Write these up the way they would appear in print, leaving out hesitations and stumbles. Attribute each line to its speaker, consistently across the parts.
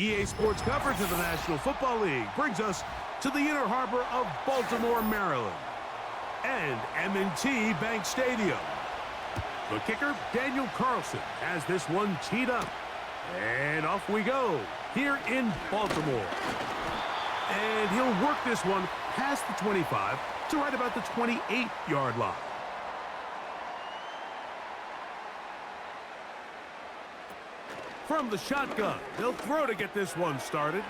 Speaker 1: EA Sports coverage of the National Football League brings us to the inner harbor of Baltimore, Maryland, and M&T Bank Stadium. The kicker, Daniel Carlson, has this one teed up. And off we go, here in Baltimore. And he'll work this one past the 25 to right about the 28-yard line. From the shotgun, they'll throw to get this one started.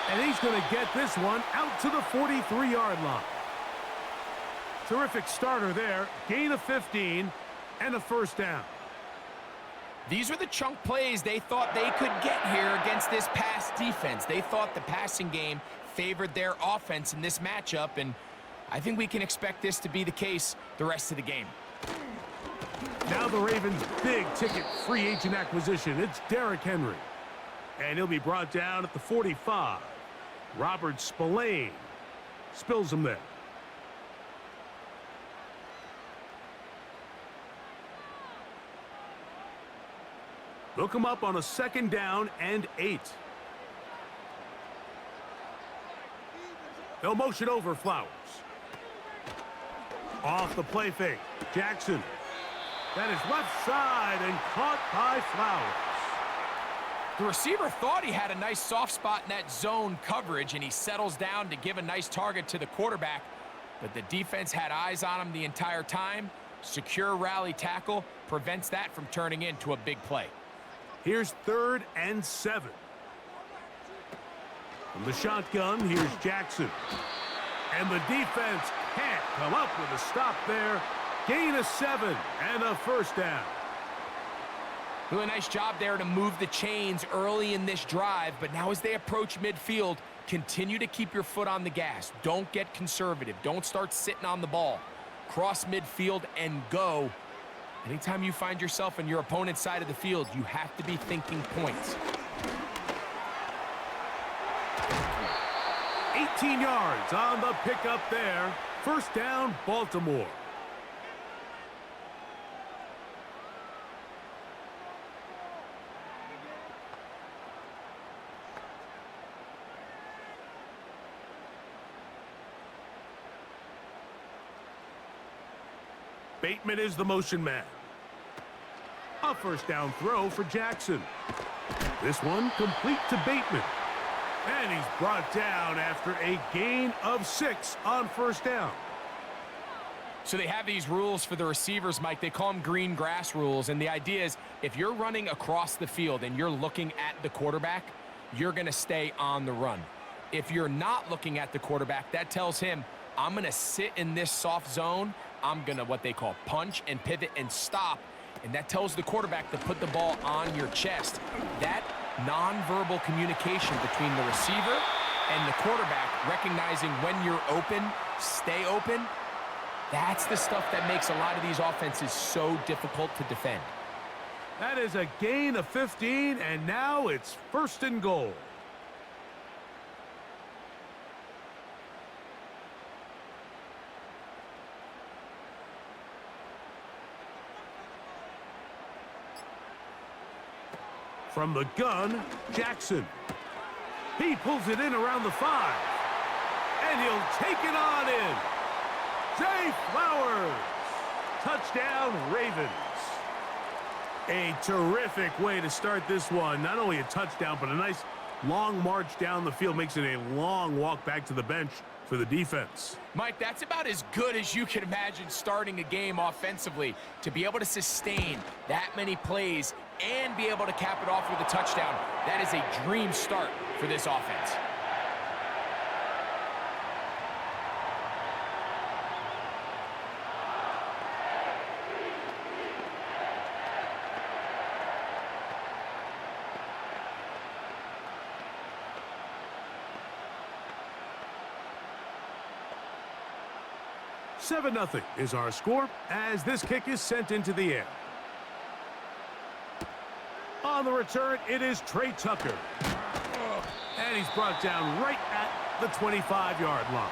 Speaker 1: And he's going to get this one out to the 43-yard line. Terrific starter there, gain of 15 and a first down.
Speaker 2: These are the chunk plays they thought they could get here against this pass defense. They thought the passing game favored their offense in this matchup, and I think we can expect this to be the case the rest of the game.
Speaker 1: Now the Ravens' big-ticket free agent acquisition. It's Derrick Henry. And he'll be brought down at the 45. Robert Spillane spills him there. Look him up on a 2nd down and 8. They'll motion over Flowers. Off the play fake, Jackson. That is left side and caught by Flowers.
Speaker 2: The receiver thought he had a nice soft spot in that zone coverage, and he settles down to give a nice target to the quarterback. But the defense had eyes on him the entire time. Secure rally tackle prevents that from turning into a big play.
Speaker 1: Here's 3rd and 7. From the shotgun, here's Jackson. And the defense can't come up with a stop there. Gain of 7 and a first down.
Speaker 2: Really nice job there to move the chains early in this drive, but now as they approach midfield, continue to keep your foot on the gas. Don't get conservative. Don't start sitting on the ball. Cross midfield and go. Anytime you find yourself on your opponent's side of the field, you have to be thinking points.
Speaker 1: 18 yards on the pickup there. First down, Baltimore. Bateman is the motion man. A first down throw for Jackson. This one complete to Bateman. And he's brought down after a gain of 6 on first down.
Speaker 2: So they have these rules for the receivers, Mike. They call them green grass rules. And the idea is if you're running across the field and you're looking at the quarterback, you're going to stay on the run. If you're not looking at the quarterback, that tells him, I'm going to sit in this soft zone. I'm going to what they call punch and pivot and stop. And that tells the quarterback to put the ball on your chest. That nonverbal communication between the receiver and the quarterback, recognizing when you're open, stay open, that's the stuff that makes a lot of these offenses so difficult to defend.
Speaker 1: That is a gain of 15, and now it's 1st and goal. From the gun, Jackson. He pulls it in around the 5. And he'll take it on in. Zay Flowers. Touchdown, Ravens. A terrific way to start this one. Not only a touchdown, but a nice long march down the field. Makes it a long walk back to the bench for the defense.
Speaker 2: Mike, that's about as good as you can imagine starting a game offensively. To be able to sustain that many plays and be able to cap it off with a touchdown, that is a dream start for this offense.
Speaker 1: Seven 0 is our score as this kick is sent into the air. On the return, it is Trey Tucker. And he's brought down right at the 25-yard line.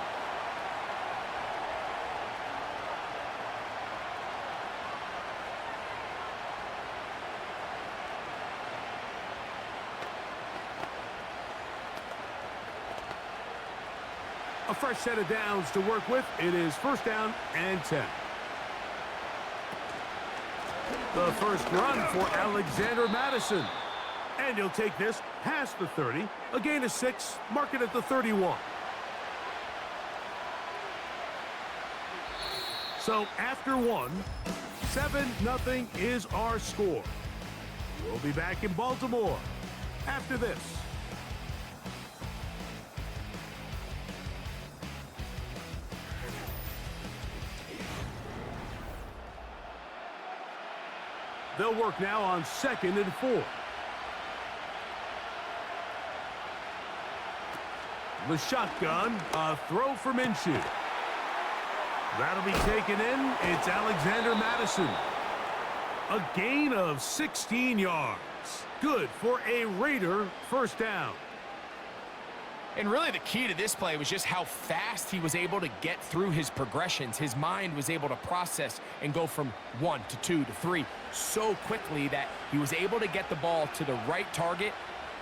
Speaker 1: A fresh set of downs to work with. It is first down and 10. The first run for Alexander Madison. And he'll take this past the 30. A gain of 6. Mark it at the 31. So after one, 7-0 is our score. We'll be back in Baltimore after this. They'll work now on 2nd and 4. The shotgun, a throw for Minshew. That'll be taken in. It's Alexander Madison. A gain of 16 yards. Good for a Raider first down.
Speaker 2: And really the key to this play was just how fast he was able to get through his progressions. His mind was able to process and go from 1 to 2 to 3 so quickly that he was able to get the ball to the right target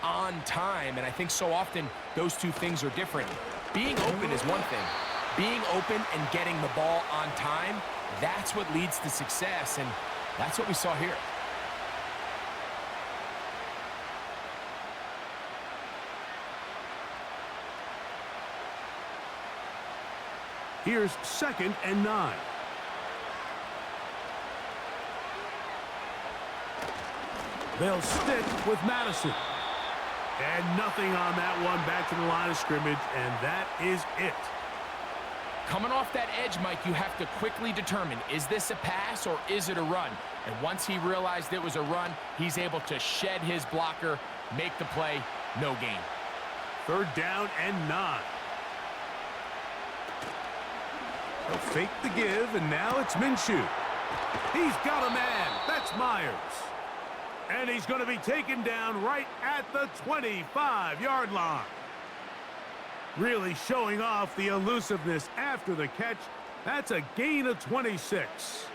Speaker 2: on time. And I think so often those two things are different. Being open is one thing. Being open and getting the ball on time, that's what leads to success, and that's what we saw here.
Speaker 1: Here's 2nd and 9. They'll stick with Madison. And nothing on that one. Back to the line of scrimmage, and that is it.
Speaker 2: Coming off that edge, Mike, you have to quickly determine, is this a pass or is it a run? And once he realized it was a run, he's able to shed his blocker, make the play, no gain.
Speaker 1: 3rd down and 9. They'll fake the give, and now it's Minshew. He's got a man. That's Myers. And he's going to be taken down right at the 25-yard line. Really showing off the elusiveness after the catch. That's a gain of 26.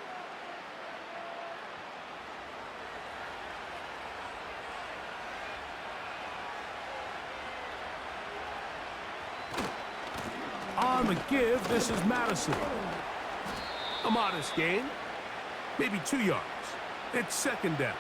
Speaker 1: On the give, this is Madison. A modest gain, maybe 2 yards. It's 2nd down.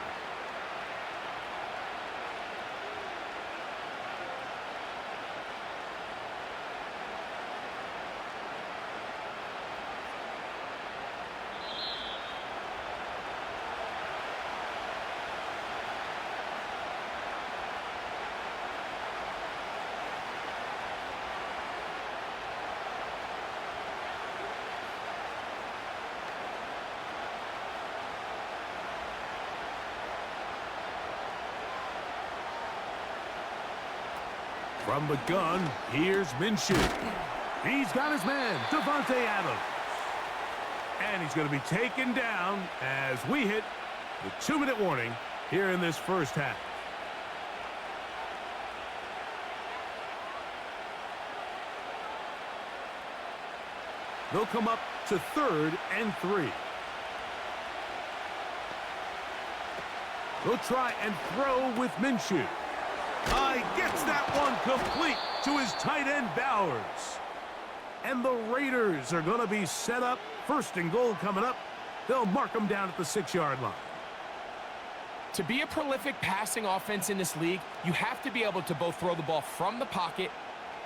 Speaker 1: From the gun, here's Minshew. He's got his man, Davante Adams. And he's going to be taken down as we hit the 2-minute warning here in this first half. They'll come up to 3rd and 3. They'll try and throw with Minshew. Gets that one complete to his tight end, Bowers. And the Raiders are going to be set up. 1st and goal coming up. They'll mark them down at the 6-yard line.
Speaker 2: To be a prolific passing offense in this league, you have to be able to both throw the ball from the pocket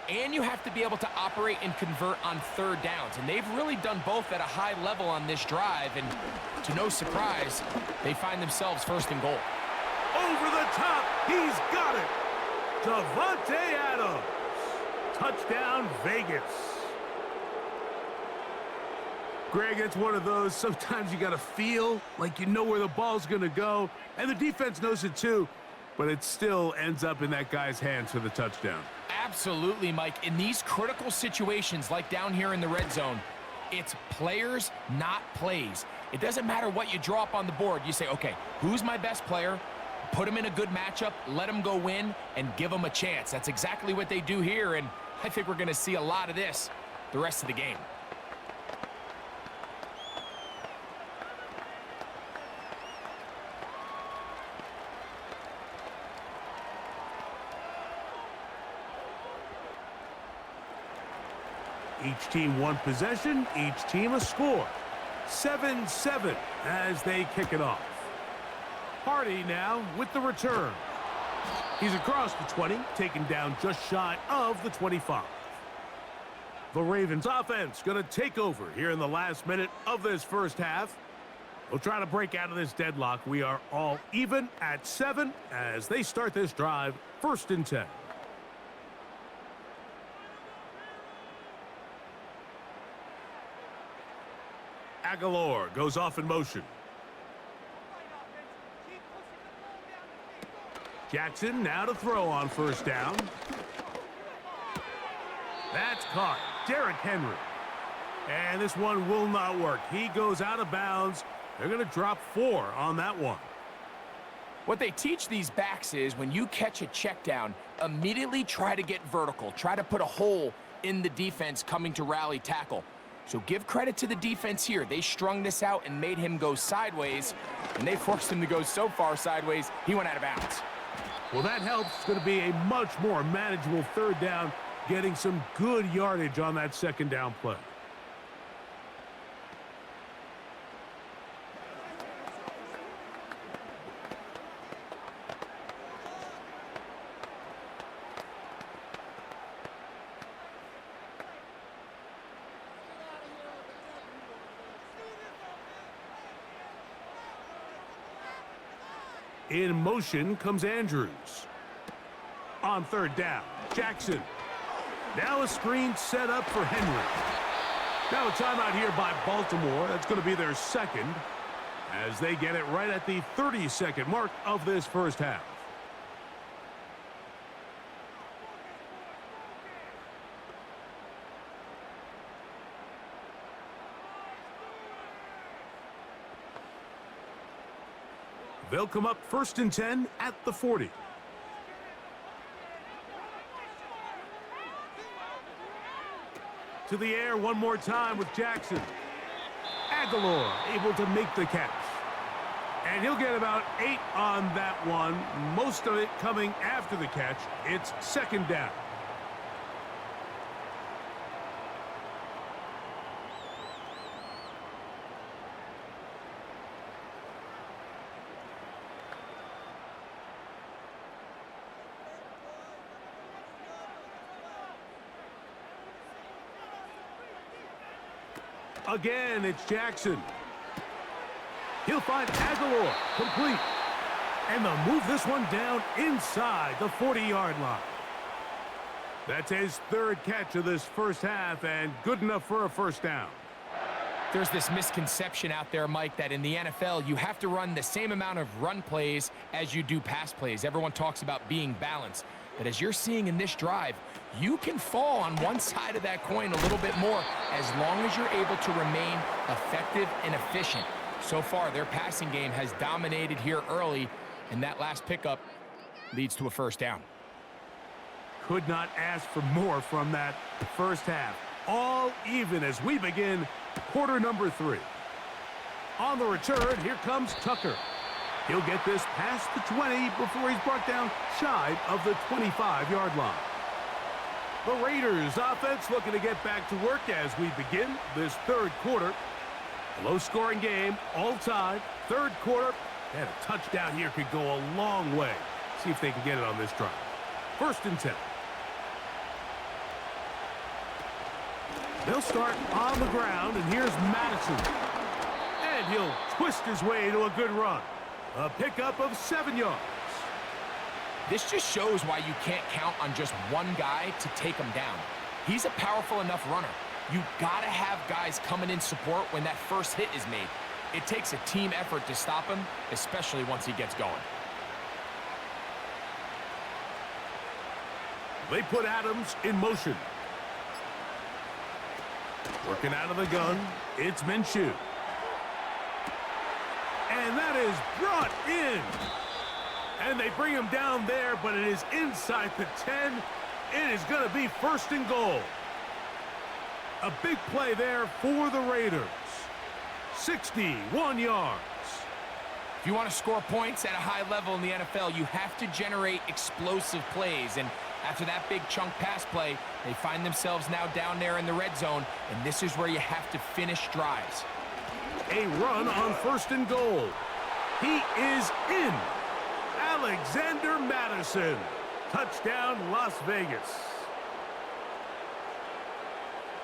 Speaker 2: and you have to be able to operate and convert on 3rd downs. And they've really done both at a high level on this drive. And to no surprise, they find themselves 1st and goal.
Speaker 1: Over the top. He's got it. Davante Adams. Touchdown, Vegas. Greg, it's one of those, sometimes you got to feel like you know where the ball's going to go, and the defense knows it too, but it still ends up in that guy's hands for the touchdown.
Speaker 2: Absolutely, Mike. In these critical situations, like down here in the red zone, it's players, not plays. It doesn't matter what you draw up on the board. You say, okay, who's my best player? Put him in a good matchup, let him go win, and give him a chance. That's exactly what they do here, and I think we're going to see a lot of this the rest of the game.
Speaker 1: Each team one possession, each team a score. 7-7 as they kick it off. Hardy now with the return. He's across the 20, taken down just shy of the 25. The Ravens offense going to take over here in the last minute of this first half. We'll try to break out of this deadlock. We are all even at 7 as they start this drive, 1st and 10. Aguilar goes off in motion. Jackson now to throw on 1st down. That's caught. Derrick Henry. And this one will not work. He goes out of bounds. They're going to drop 4 on that one.
Speaker 2: What they teach these backs is when you catch a check down, immediately try to get vertical. Try to put a hole in the defense coming to rally tackle. So give credit to the defense here. They strung this out and made him go sideways, and they forced him to go so far sideways, he went out of bounds.
Speaker 1: Well, that helps. It's going to be a much more manageable 3rd down, getting some good yardage on that 2nd down play. In motion comes Andrews. On 3rd down, Jackson. Now a screen set up for Henry. Now a timeout here by Baltimore. That's going to be their 2nd as they get it right at the 30-second mark of this first half. They'll come up 1st and 10 at the 40. To the air one more time with Jackson. Aguilar able to make the catch. And he'll get about 8 on that one. Most of it coming after the catch. It's 2nd down. Again, it's Jackson. He'll find Aguilar, complete. And they'll move this one down inside the 40-yard line. That's his 3rd catch of this first half, and good enough for a 1st down.
Speaker 2: There's this misconception out there, Mike, that in the NFL, you have to run the same amount of run plays as you do pass plays. Everyone talks about being balanced. But as you're seeing in this drive, you can fall on one side of that coin a little bit more as long as you're able to remain effective and efficient. So far, their passing game has dominated here early, and that last pickup leads to a 1st down.
Speaker 1: Could not ask for more from that first half. All even as we begin quarter number 3. On the return, here comes Tucker. He'll get this past the 20 before he's brought down shy of the 25-yard line. The Raiders offense looking to get back to work as we begin this 3rd quarter. A low-scoring game, all tied. 3rd quarter, and a touchdown here could go a long way. See if they can get it on this drive. 1st and 10. They'll start on the ground, and here's Madison. And he'll twist his way to a good run. A pickup of 7 yards.
Speaker 2: This just shows why you can't count on just one guy to take him down. He's a powerful enough runner. You gotta have guys coming in support when that first hit is made. It takes a team effort to stop him, especially once he gets going.
Speaker 1: They put Adams in motion. Working out of the gun, it's Minshew. And that is brought in. And they bring him down there, but it is inside the 10. It is going to be 1st and goal. A big play there for the Raiders. 61 yards.
Speaker 2: If you want to score points at a high level in the NFL, you have to generate explosive plays. And after that big chunk pass play, they find themselves now down there in the red zone, and this is where you have to finish drives.
Speaker 1: A run on 1st and goal. He is in. Alexander Madison. Touchdown, Las Vegas.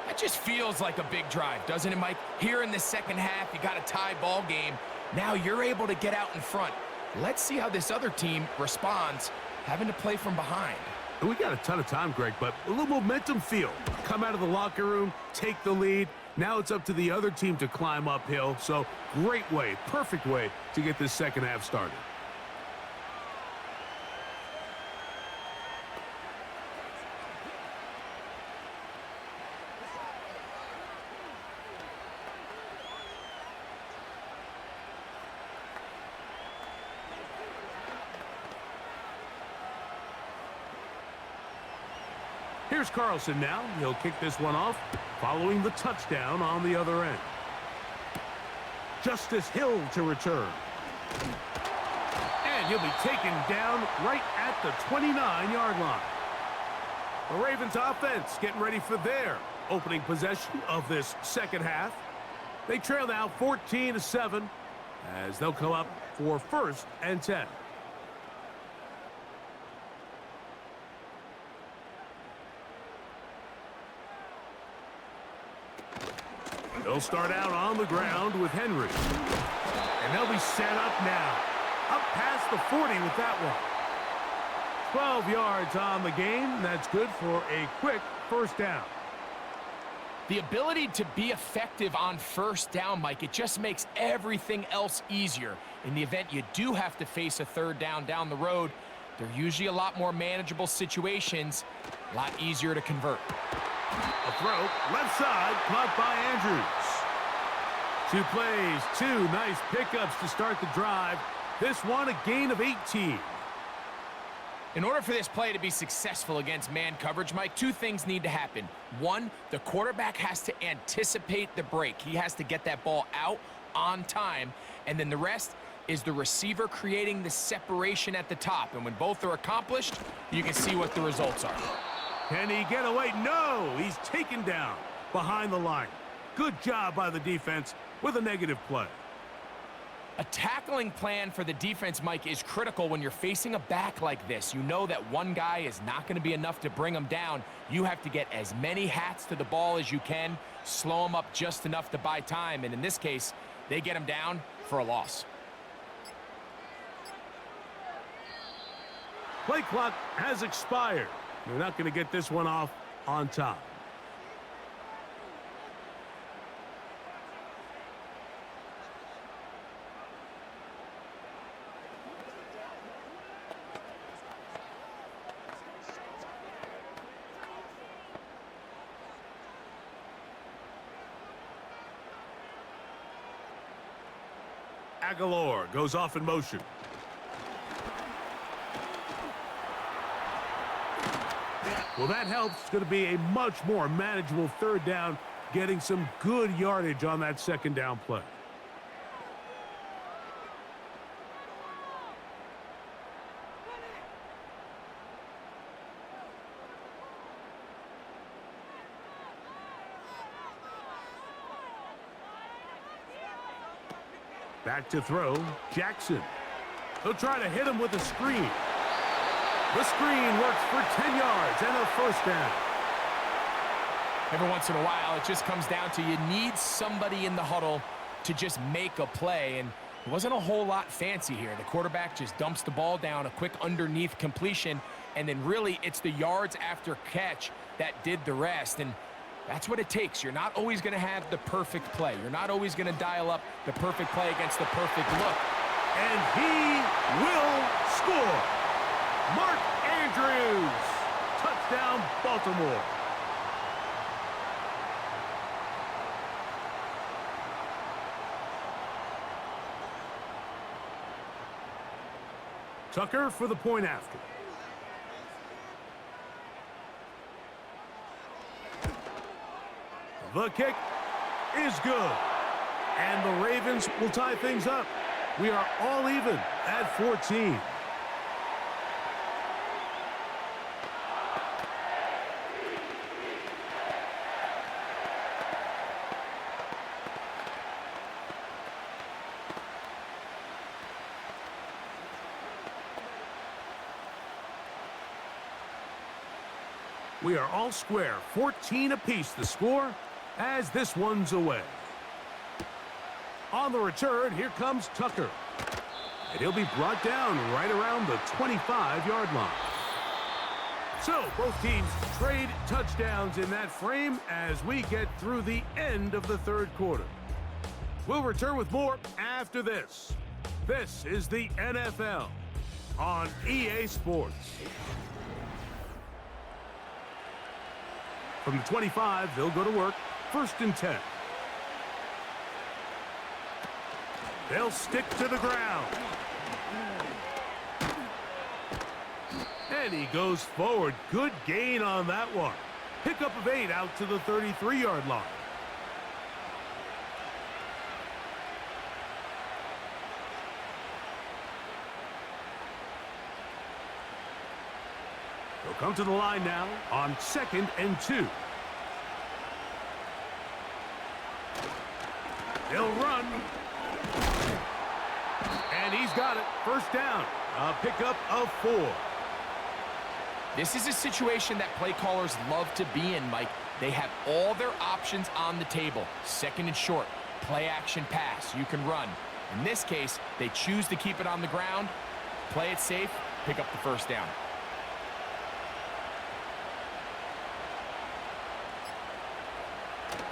Speaker 2: That just feels like a big drive, doesn't it, Mike? Here in the second half, you got a tie ball game. Now you're able to get out in front. Let's see how this other team responds, having to play from behind.
Speaker 1: We got a ton of time, Greg, but a little momentum feel. Come out of the locker room, take the lead. Now it's up to the other team to climb uphill. So great way, perfect way to get this second half started. Here's Carlson now. He'll kick this one off, following the touchdown on the other end. Justice Hill to return. And he'll be taken down right at the 29-yard line. The Ravens offense getting ready for their opening possession of this second half. They trail now 14-7 as they'll come up for 1st and 10. They'll start out on the ground with Henry. And they'll be set up now. Up past the 40 with that one. 12 yards on the game. That's good for a quick 1st down.
Speaker 2: The ability to be effective on 1st down, Mike, it just makes everything else easier. In the event you do have to face a 3rd down the road, they're usually a lot more manageable situations, a lot easier to convert.
Speaker 1: A throw, left side, caught by Andrews. 2 plays, 2 nice pickups to start the drive. This one a gain of 18.
Speaker 2: In order for this play to be successful against man coverage, Mike, 2 things need to happen. 1, the quarterback has to anticipate the break. He has to get that ball out on time. And then the rest is the receiver creating the separation at the top. And when both are accomplished, you can see what the results are.
Speaker 1: Can he get away? No! He's taken down behind the line. Good job by the defense with a negative play.
Speaker 2: A tackling plan for the defense, Mike, is critical when you're facing a back like this. You know that one guy is not going to be enough to bring him down. You have to get as many hats to the ball as you can, slow him up just enough to buy time, and in this case, they get him down for a loss.
Speaker 1: Play clock has expired. They're not going to get this one off on time. Aguilar goes off in motion. Well, that helps. It's going to be a much more manageable 3rd down, getting some good yardage on that 2nd down play. Back to throw, Jackson. He'll try to hit him with a screen. The screen works for 10 yards and a 1st down.
Speaker 2: Every once in a while, it just comes down to you need somebody in the huddle to just make a play, and it wasn't a whole lot fancy here. The quarterback just dumps the ball down, a quick underneath completion, and then really it's the yards after catch that did the rest, and that's what it takes. You're not always going to have the perfect play. You're not always going to dial up the perfect play against the perfect look.
Speaker 1: And he will score. Mark Andrews. Touchdown, Baltimore. Tucker for the point after. The kick is good. And the Ravens will tie things up. We are all even at 14. We are all square, 14 apiece the score as this one's away. On the return, here comes Tucker. And he'll be brought down right around the 25-yard line. So both teams trade touchdowns in that frame as we get through the end of the third quarter. We'll return with more after this. This is the NFL on EA Sports. From the 25, they'll go to work. 1st and 10. They'll stick to the ground. And he goes forward. Good gain on that one. Pickup of 8 out to the 33-yard line. They'll come to the line now on 2nd and 2. They'll run. And he's got it. 1st down. A pickup of 4.
Speaker 2: This is a situation that play callers love to be in, Mike. They have all their options on the table. 2nd and short, play action pass. You can run. In this case, they choose to keep it on the ground, play it safe, pick up the 1st down.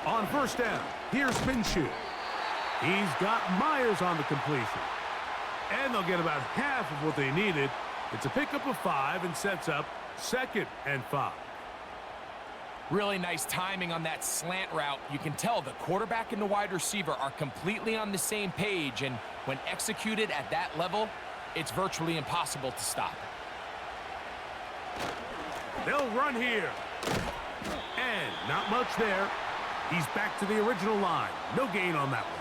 Speaker 1: On 1st down, here's Minshew. He's got Myers on the completion. And they'll get about half of what they needed. It's a pickup of 5 and sets up 2nd and 5.
Speaker 2: Really nice timing on that slant route. You can tell the quarterback and the wide receiver are completely on the same page, and when executed at that level, it's virtually impossible to stop.
Speaker 1: They'll run here. And not much there. He's back to the original line. No gain on that one.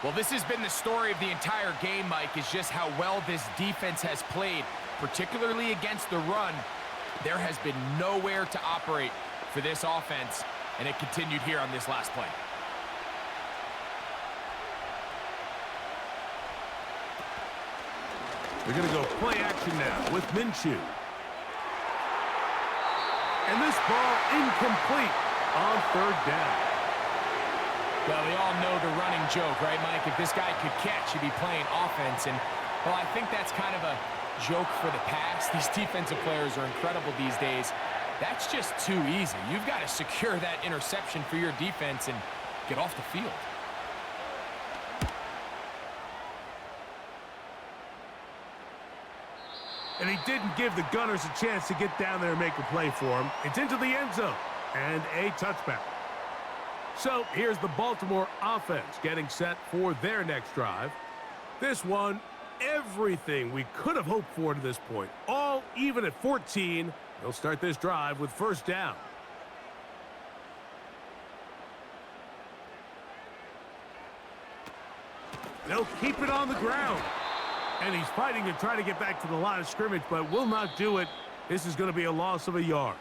Speaker 2: Well, this has been the story of the entire game, Mike, is just how well this defense has played, particularly against the run. There has been nowhere to operate for this offense, and it continued here on this last play.
Speaker 1: They're going to go play action now with Minshew. And this ball incomplete on 3rd down.
Speaker 2: Well, we all know the running joke, right, Mike? If this guy could catch, he'd be playing offense. And, well, I think that's kind of a joke for the past. These defensive players are incredible these days. That's just too easy. You've got to secure that interception for your defense and get off the field.
Speaker 1: And he didn't give the Gunners a chance to get down there and make a play for him. It's into the end zone and a touchback. So here's the Baltimore offense getting set for their next drive. This one, everything we could have hoped for to this point. All even at 14. They'll start this drive with 1st down. They'll keep it on the ground. And he's fighting to try to get back to the line of scrimmage, but will not do it. This is going to be a loss of a yard.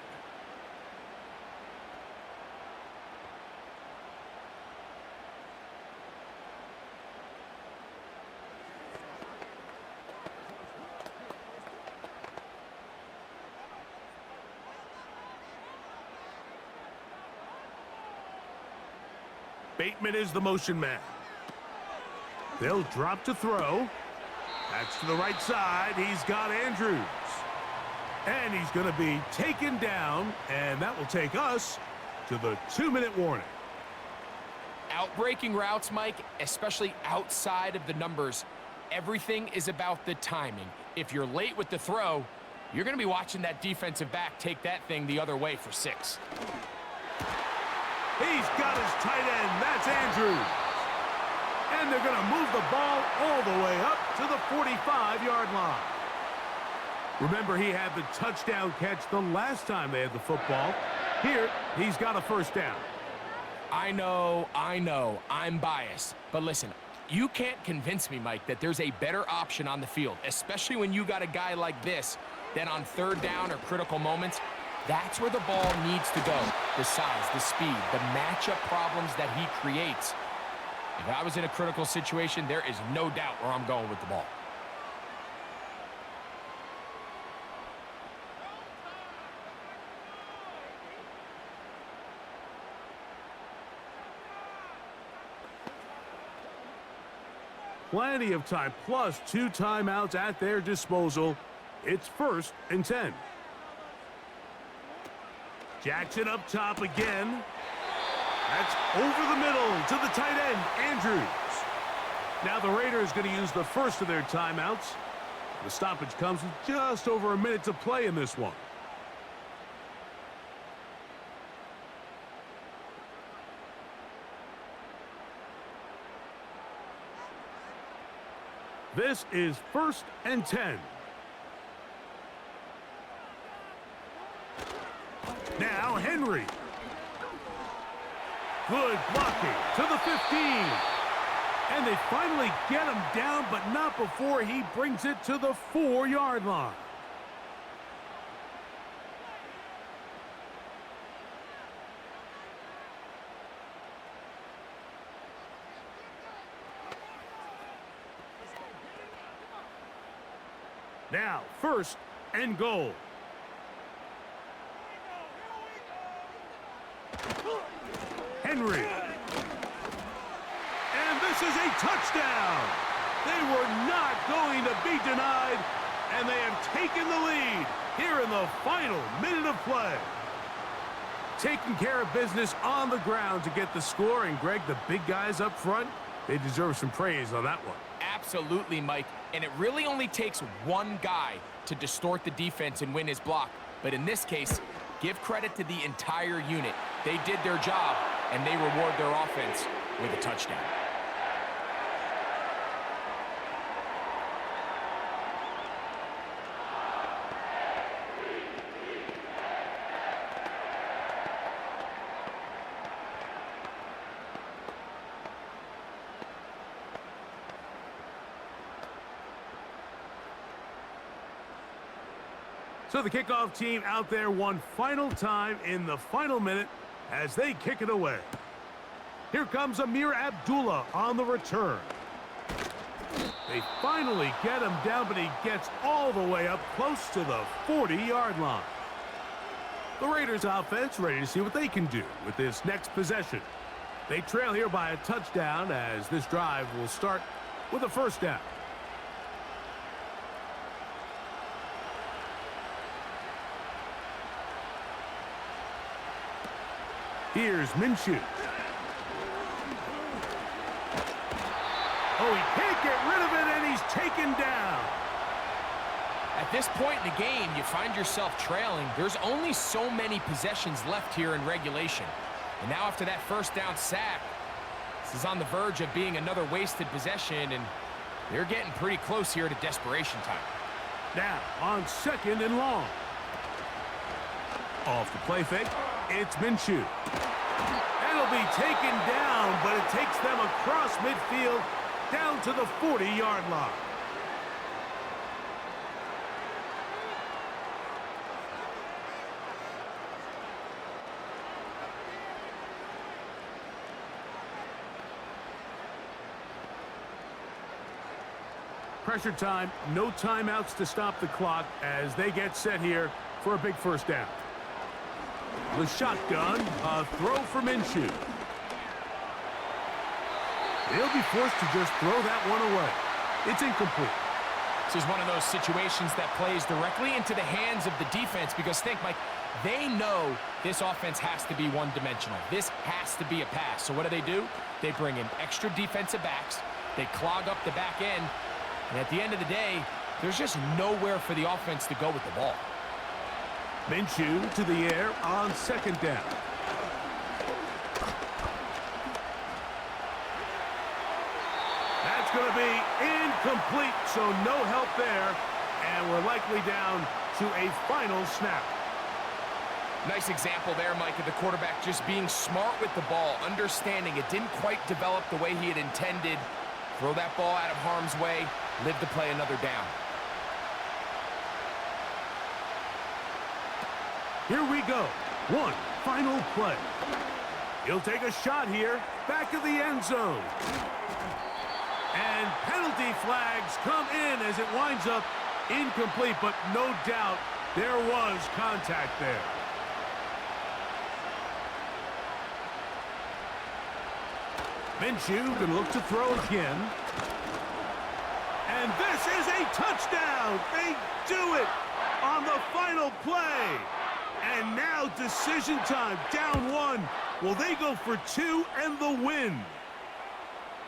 Speaker 1: Bateman is the motion man. They'll drop to throw. That's to the right side. He's got Andrews. And he's going to be taken down, and that will take us to the 2-minute warning.
Speaker 2: Outbreaking routes, Mike, especially outside of the numbers, everything is about the timing. If you're late with the throw, you're going to be watching that defensive back take that thing the other way for 6.
Speaker 1: He's got his tight end. That's Andrews. And they're going to move the ball all the way up to the 45-yard line. Remember, he had the touchdown catch the last time they had the football. Here, he's got a 1st down.
Speaker 2: I know, I'm biased. But listen, You can't convince me, Mike, that there's a better option on the field, especially when you got a guy like this, than on third down or critical moments. That's where the ball needs to go. The size, the speed, the matchup problems that he creates. If I was in a critical situation, there is no doubt where I'm going with the ball.
Speaker 1: Plenty of time, plus 2 timeouts at their disposal. It's 1st and 10. Jackson up top again. That's over the middle to the tight end, Andrews. Now the Raiders going to use the first of their timeouts. The stoppage comes with just over a minute to play in this one. This is 1st and 10. Now Henry. Good blocking to the 15. And they finally get him down, but not before he brings it to the 4-yard line. Now, 1st and goal. Henry. And this is a touchdown. They were not going to be denied, and they have taken the lead here in the final minute of play. Taking care of business on the ground to get the score, and Greg, the big guys up front, they deserve some praise on that one.
Speaker 2: Absolutely, Mike. And it really only takes one guy to distort the defense and win his block. But in this case, give credit to the entire unit. They did their job, and they reward their offense with a touchdown.
Speaker 1: So the kickoff team out there one final time in the final minute as they kick it away. Here comes Amir Abdullah on the return. They finally get him down, but he gets all the way up close to the 40-yard line. The Raiders offense ready to see what they can do with this next possession. They trail here by a touchdown as this drive will start with a 1st down. Here's Minshew. Oh, he can't get rid of it, and he's taken down.
Speaker 2: At this point in the game, you find yourself trailing. There's only so many possessions left here in regulation. And now after that 1st down sack, this is on the verge of being another wasted possession, and they're getting pretty close here to desperation time.
Speaker 1: Now on 2nd and long. Off the play fake, it's Minshew. It'll be taken down, but it takes them across midfield down to the 40-yard line. Pressure time, no timeouts to stop the clock as they get set here for a big 1st down. The shotgun, a throw for Minshew. He'll be forced to just throw that one away. It's incomplete.
Speaker 2: This is one of those situations that plays directly into the hands of the defense because think, Mike, they know this offense has to be one-dimensional. This has to be a pass. So what do? They bring in extra defensive backs. They clog up the back end. And at the end of the day, there's just nowhere for the offense to go with the ball.
Speaker 1: Minshew to the air on 2nd down. That's going to be incomplete, so no help there. And we're likely down to a final snap.
Speaker 2: Nice example there, Mike, of the quarterback just being smart with the ball, understanding it didn't quite develop the way he had intended Throw that ball out of harm's way, live to play another down.
Speaker 1: Here we go. One final play. He'll take a shot here, back of the end zone. And penalty flags come in as it winds up incomplete, but no doubt there was contact there. Minshew can look to throw again. And this is a touchdown. They do it on the final play. And now decision time, down one. Will they go for two and the win?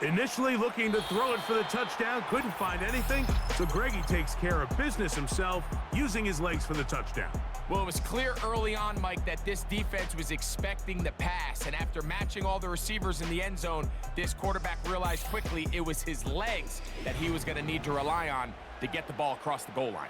Speaker 1: Initially looking to throw it for the touchdown, couldn't find anything, so Greggy takes care of business himself, using his legs for the touchdown.
Speaker 2: Well, it was clear early on, Mike, that this defense was expecting the pass, and after matching all the receivers in the end zone, this quarterback realized quickly it was his legs that he was going to need to rely on to get the ball across the goal line.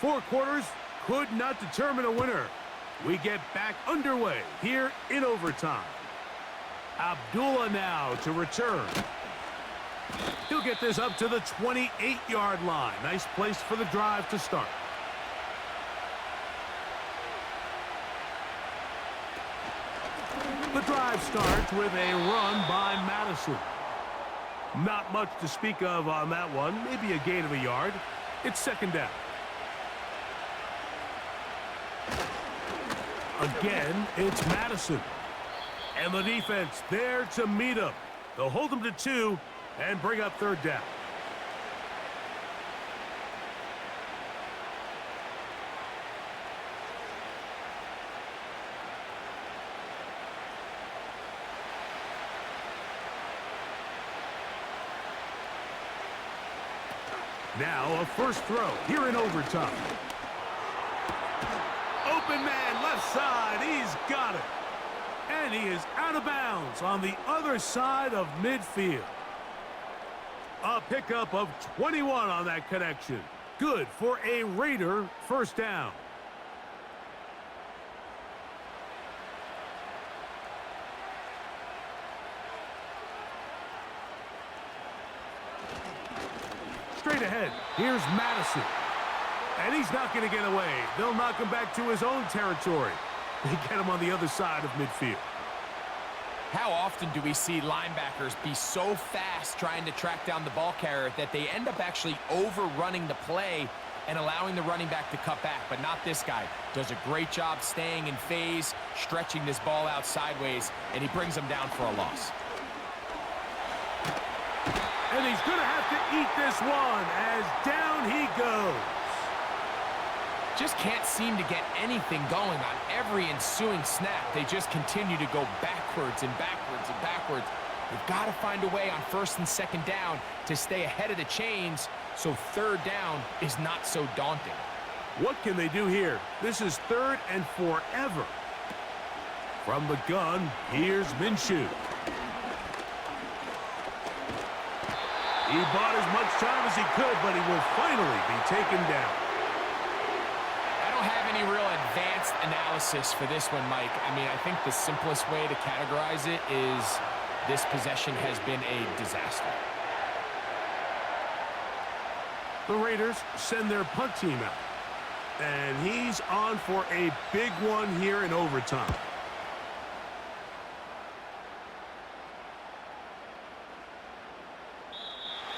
Speaker 1: Four quarters could not determine a winner. We get back underway here in overtime. Abdullah now to return. He'll get this up to the 28-yard line. Nice place for the drive to start. The drive starts with a run by Madison. Not much to speak of on that one. Maybe a gain of a yard. It's second down. Again, it's Madison. And the defense there to meet him. They'll hold him to 2 and bring up third down. Now a first throw here in overtime. Open man, left side, he's got it. And he is out of bounds on the other side of midfield. A pickup of 21 on that connection. Good for a Raider first down. Straight ahead, here's Madison. And he's not going to get away. They'll knock him back to his own territory. They get him on the other side of midfield.
Speaker 2: How often do we see linebackers be so fast trying to track down the ball carrier that they end up actually overrunning the play and allowing the running back to cut back? But not this guy. Does a great job staying in phase, stretching this ball out sideways, and he brings him down for a loss.
Speaker 1: And he's going to have to eat this one as down he goes.
Speaker 2: Just can't seem to get anything going on every ensuing snap. They just continue to go backwards and backwards and backwards. They've got to find a way on first and second down to stay ahead of the chains so third down is not so daunting.
Speaker 1: What can they do here? This is third and forever. From the gun, here's Minshew. He bought as much time as he could, but he will finally be taken down.
Speaker 2: I don't have any real advanced analysis for this one, Mike. I mean, I think the simplest way to categorize it is this possession has been a disaster.
Speaker 1: The Raiders send their punt team out. And he's on for a big one here in overtime.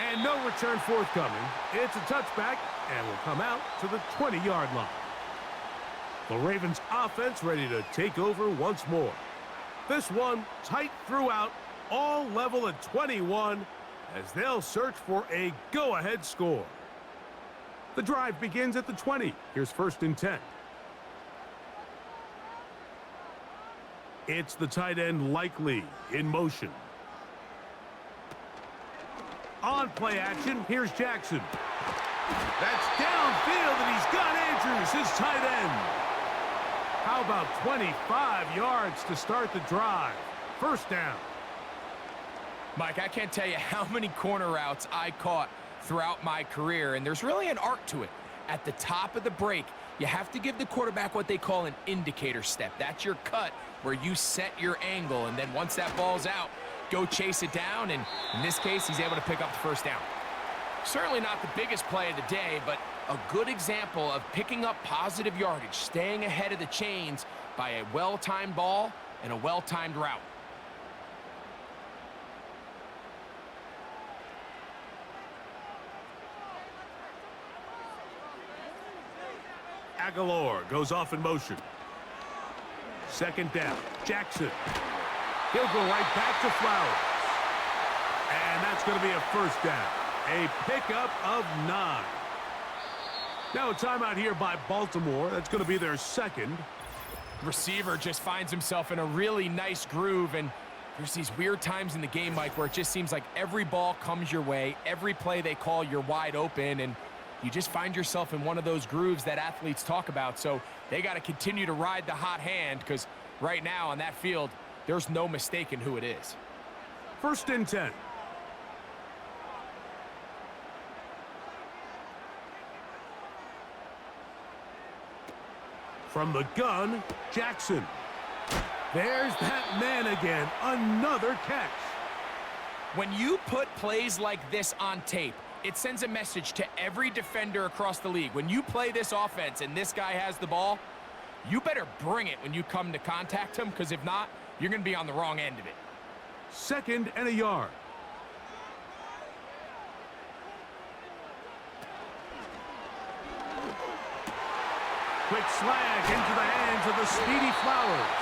Speaker 1: And no return forthcoming. It's a touchback and will come out to the 20-yard line. The Ravens offense ready to take over once more. This one tight throughout, all level at 21 as they'll search for a go-ahead score. The drive begins at the 20. Here's first and 10. It's the tight end Likely in motion. On play action, here's Jackson. That's downfield, and he's got Andrews, his tight end. How about 25 yards to start the drive? First down.
Speaker 2: Mike, I can't tell you how many corner routes I caught throughout my career, and there's really an art to it. At the top of the break, you have to give the quarterback what they call an indicator step. That's your cut where you set your angle, and then once that ball's out, go chase it down, and in this case, he's able to pick up the first down. Certainly not the biggest play of the day, but a good example of picking up positive yardage, staying ahead of the chains by a well-timed ball and a well-timed route.
Speaker 1: Aguilar goes off in motion. Second down. Jackson. He'll go right back to Flowers. And that's going to be a first down. A pickup of 9. Now a timeout here by Baltimore. That's going to be their second.
Speaker 2: Receiver just finds himself in a really nice groove, and there's these weird times in the game, Mike, where it just seems like every ball comes your way, every play they call, you're wide open, and you just find yourself in one of those grooves that athletes talk about. So they got to continue to ride the hot hand, because right now on that field, there's no mistaking who it is.
Speaker 1: First and 10. From the gun, Jackson. There's that man again. Another catch.
Speaker 2: When you put plays like this on tape, it sends a message to every defender across the league. When you play this offense and this guy has the ball, you better bring it when you come to contact him, because if not, you're going to be on the wrong end of it.
Speaker 1: Second and a yard. Quick slag into the hands of the speedy Flowers.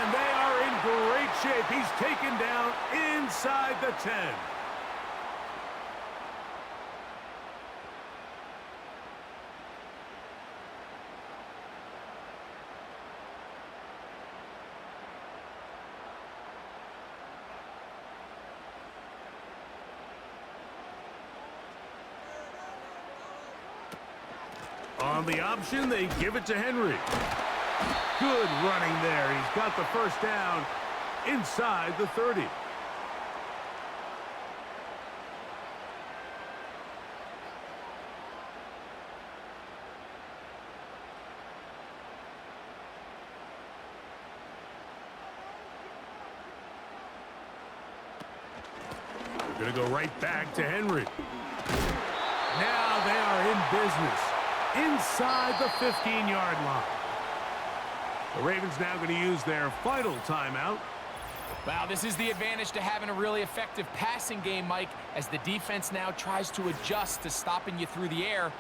Speaker 1: And they are in great shape. He's taken down inside the 10. On the option, they give it to Henry. Good running there. He's got the first down inside the 30. They're going to go right back to Henry. Now they are in business inside the 15-yard line. The Ravens now going to use their final timeout.
Speaker 2: Wow, this is the advantage to having a really effective passing game, Mike, as the defense now tries to adjust to stopping you through the air.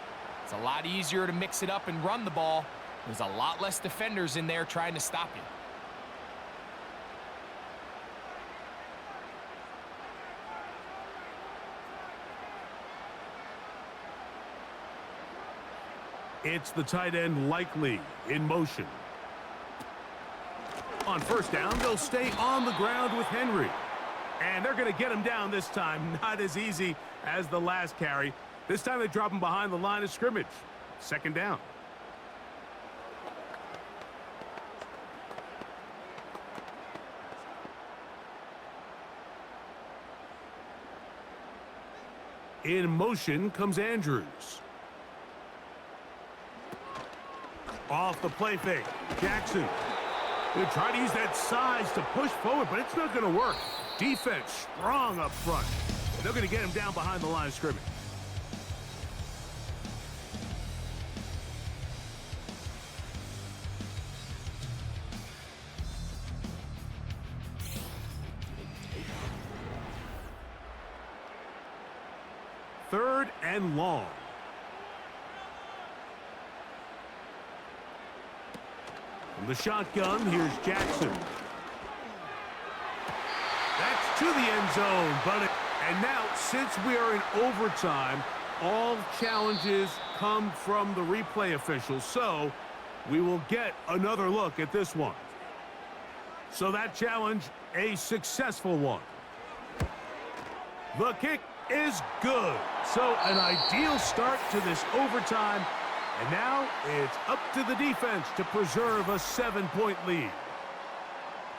Speaker 2: It's a lot easier to mix it up and run the ball. There's a lot less defenders in there trying to stop you.
Speaker 1: It's the tight end Likely in motion. On first down, they'll stay on the ground with Henry. And they're going to get him down this time. Not as easy as the last carry. This time they drop him behind the line of scrimmage. Second down. In motion comes Andrews. Off the play fake, Jackson. They try to use that size to push forward, but it's not going to work. Defense strong up front. They're going to get him down behind the line of scrimmage. Third and long. From the shotgun, here's Jackson. That's to the end zone, and now, since we are in overtime, all challenges come from the replay officials, so we will get another look at this one. So that challenge, a successful one. The kick is good. So an ideal start to this overtime. And now it's up to the defense to preserve a 7-point lead.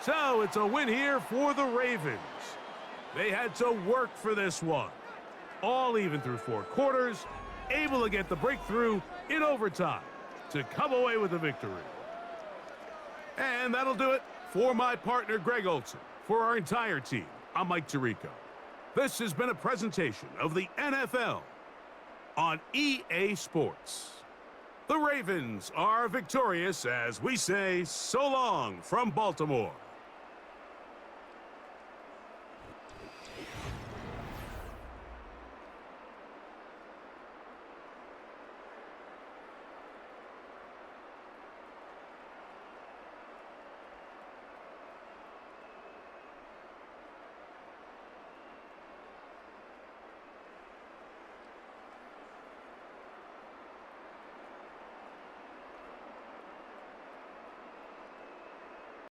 Speaker 1: So it's a win here for the Ravens. They had to work for this one. all even through 4 quarters, able to get the breakthrough in overtime to come away with a victory. And that'll do it for my partner, Greg Olson. For our entire team, I'm Mike Tirico. This has been a presentation of the NFL on EA Sports. The Ravens are victorious as we say so long from Baltimore.